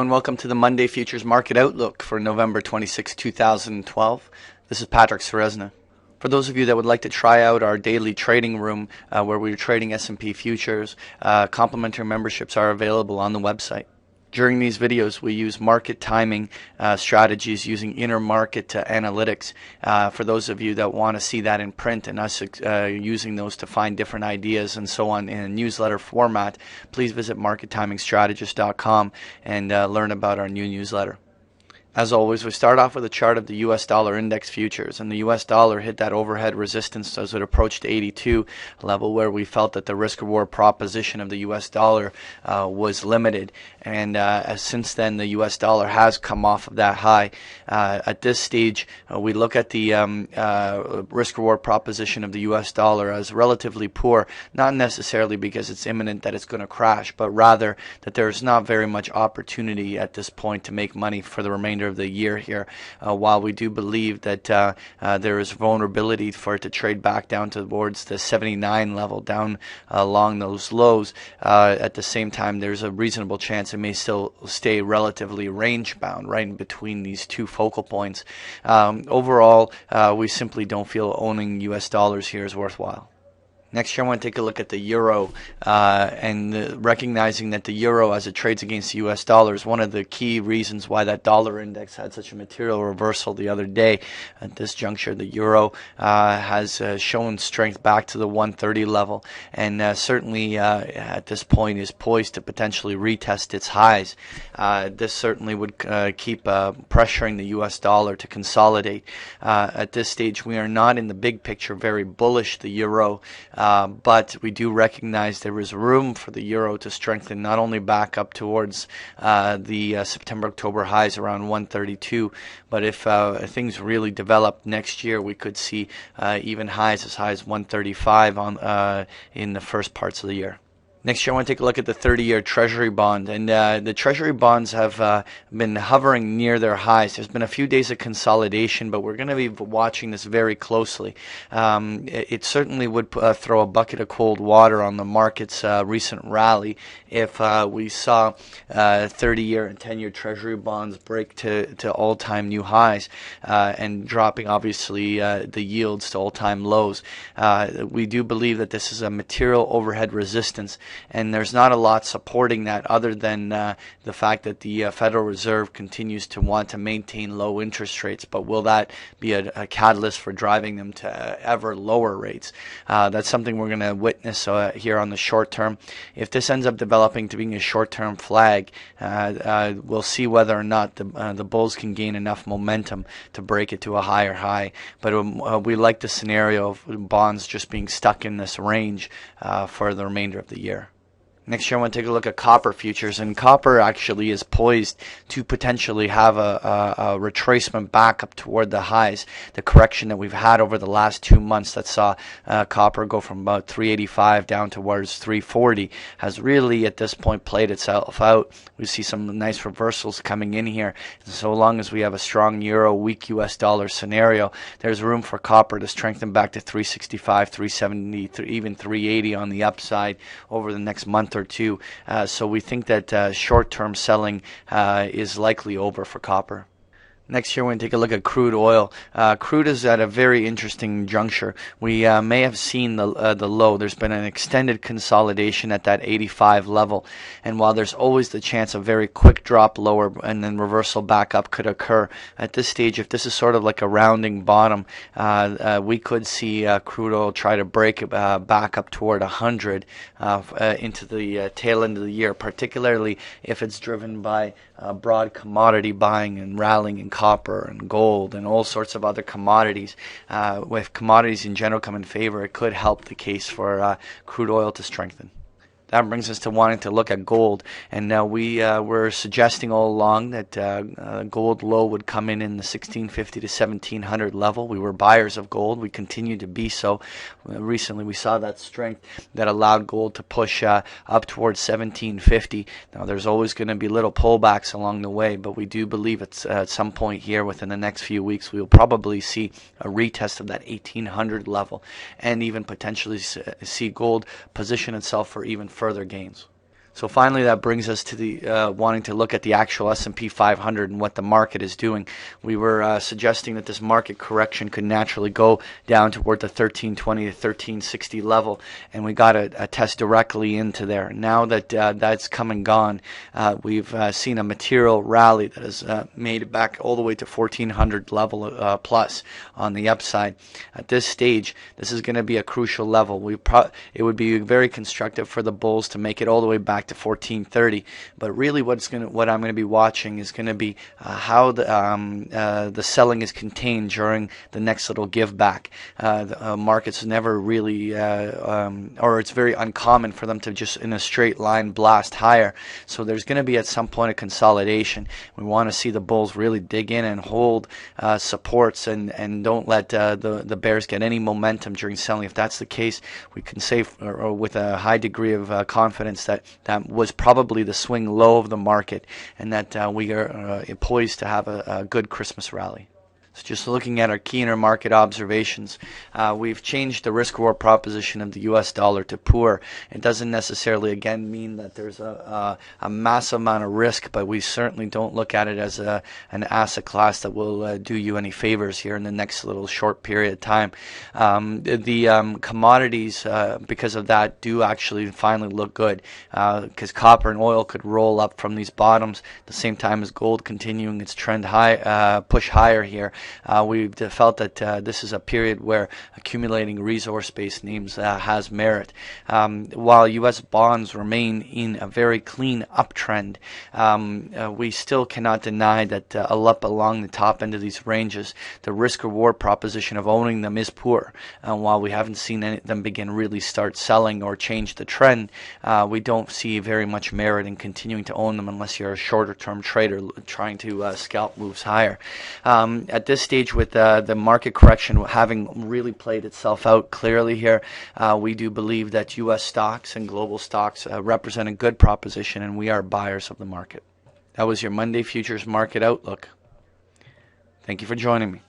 Hello and welcome to the Monday Futures Market Outlook for November 26, 2012. This is Patrick Serezna. For those of you that would like to try out our daily trading room where we're trading S&P futures, complimentary memberships are available on the website. During these videos, we use market timing strategies using intermarket analytics. For those of you that want to see that in print and us using those to find different ideas and so on in a newsletter format, please visit markettimingstrategist.com and learn about our new newsletter. As always, we start off with a chart of the US dollar index futures, and the US dollar hit that overhead resistance as it approached 82 level, where we felt that the risk-reward proposition of the US dollar was limited. And since then, the US dollar has come off of that high. At this stage, we look at the risk-reward proposition of the US dollar as relatively poor, not necessarily because it's imminent that it's going to crash, but rather that there's not very much opportunity at this point to make money for the remainder of the year here, while we do believe that there is vulnerability for it to trade back down towards the 79 level, down along those lows. At the same time, there's a reasonable chance it may still stay relatively range bound right in between these two focal points. Overall, we simply don't feel owning US dollars here is worthwhile. Next year, I want to take a look at the euro and recognizing that the euro, as it trades against the US dollar, is one of the key reasons why that dollar index had such a material reversal the other day. At this juncture, the euro has shown strength back to the 130 level, and certainly at this point is poised to potentially retest its highs. This certainly would keep pressuring the US dollar to consolidate. At this stage, we are not in the big picture very bullish the euro. But we do recognize there is room for the euro to strengthen, not only back up towards the September-October highs around 132, but if things really develop next year, we could see even highs as high as 135 in the first parts of the year. Next year, I want to take a look at the 30-year Treasury bond, and the Treasury bonds have been hovering near their highs. There's been a few days of consolidation, but we're going to be watching this very closely. It certainly would throw a bucket of cold water on the market's recent rally if we saw 30-year and 10-year Treasury bonds break to all-time new highs and dropping, obviously, the yields to all-time lows. We do believe that this is a material overhead resistance, and there's not a lot supporting that other than the fact that the Federal Reserve continues to want to maintain low interest rates. But will that be a catalyst for driving them to ever lower rates? That's something we're going to witness here on the short term. If this ends up developing to being a short-term flag, we'll see whether or not the bulls can gain enough momentum to break it to a higher high. But we like the scenario of bonds just being stuck in this range for the remainder of the year. Next year, I want to take a look at copper futures, and copper actually is poised to potentially have a retracement back up toward the highs. The correction that we've had over the last 2 months that saw copper go from about 385 down towards 340 has really at this point played itself out. We see some nice reversals coming in here. And so long as we have a strong euro, weak US dollar scenario, there's room for copper to strengthen back to 365, 370, even 380 on the upside over the next month or two. So we think that short-term selling is likely over for copper. Next year, we're going to take a look at crude oil. Crude is at a very interesting juncture. We may have seen the low. There's been an extended consolidation at that 85 level. And while there's always the chance a very quick drop lower and then reversal back up could occur, at this stage, if this is sort of like a rounding bottom, we could see crude oil try to break back up toward 100 into the tail end of the year, particularly if it's driven by broad commodity buying and rallying in copper and gold and all sorts of other commodities. If commodities in general come in favor, it could help the case for crude oil to strengthen. That brings us to wanting to look at gold, and we were suggesting all along that gold low would come in the 1650 to 1700 level. We were buyers of gold. We continue to be so. Recently, we saw that strength that allowed gold to push up towards 1750. Now, there's always going to be little pullbacks along the way, but we do believe it's at some point here within the next few weeks, we'll probably see a retest of that 1800 level, and even potentially see gold position itself for even further gains. So finally, that brings us to the wanting to look at the actual S&P 500 and what the market is doing. We were suggesting that this market correction could naturally go down toward the 1320 to 1360 level, and we got a test directly into there. Now that that's come and gone, we've seen a material rally that has made it back all the way to 1400 level plus on the upside. At this stage, this is going to be a crucial level. It would be very constructive for the bulls to make it all the way back to 1430, but really what I'm going to be watching is going to be how the selling is contained during the next little give back. The markets never really, or it's very uncommon for them to just in a straight line blast higher. So there's going to be at some point a consolidation. We want to see the bulls really dig in and hold supports and don't let the bears get any momentum during selling. If that's the case, we can say or with a high degree of confidence that was probably the swing low of the market, and that we are poised to have a good Christmas rally. So just looking at our key intermarket observations, we've changed the risk-reward proposition of the U.S. dollar to poor. It doesn't necessarily, again, mean that there's a massive amount of risk, but we certainly don't look at it as an asset class that will do you any favors here in the next little short period of time. The commodities, because of that, do actually finally look good, because copper and oil could roll up from these bottoms at the same time as gold continuing its trend high, push higher here. We've felt that this is a period where accumulating resource-based names has merit. While U.S. bonds remain in a very clean uptrend, we still cannot deny that up along the top end of these ranges, the risk-reward proposition of owning them is poor. While we haven't seen them begin really start selling or change the trend, we don't see very much merit in continuing to own them unless you're a shorter-term trader trying to scalp moves higher. At this stage, with the market correction having really played itself out clearly here, we do believe that U.S. stocks and global stocks represent a good proposition, and we are buyers of the market. That was your Monday Futures Market Outlook. Thank you for joining me.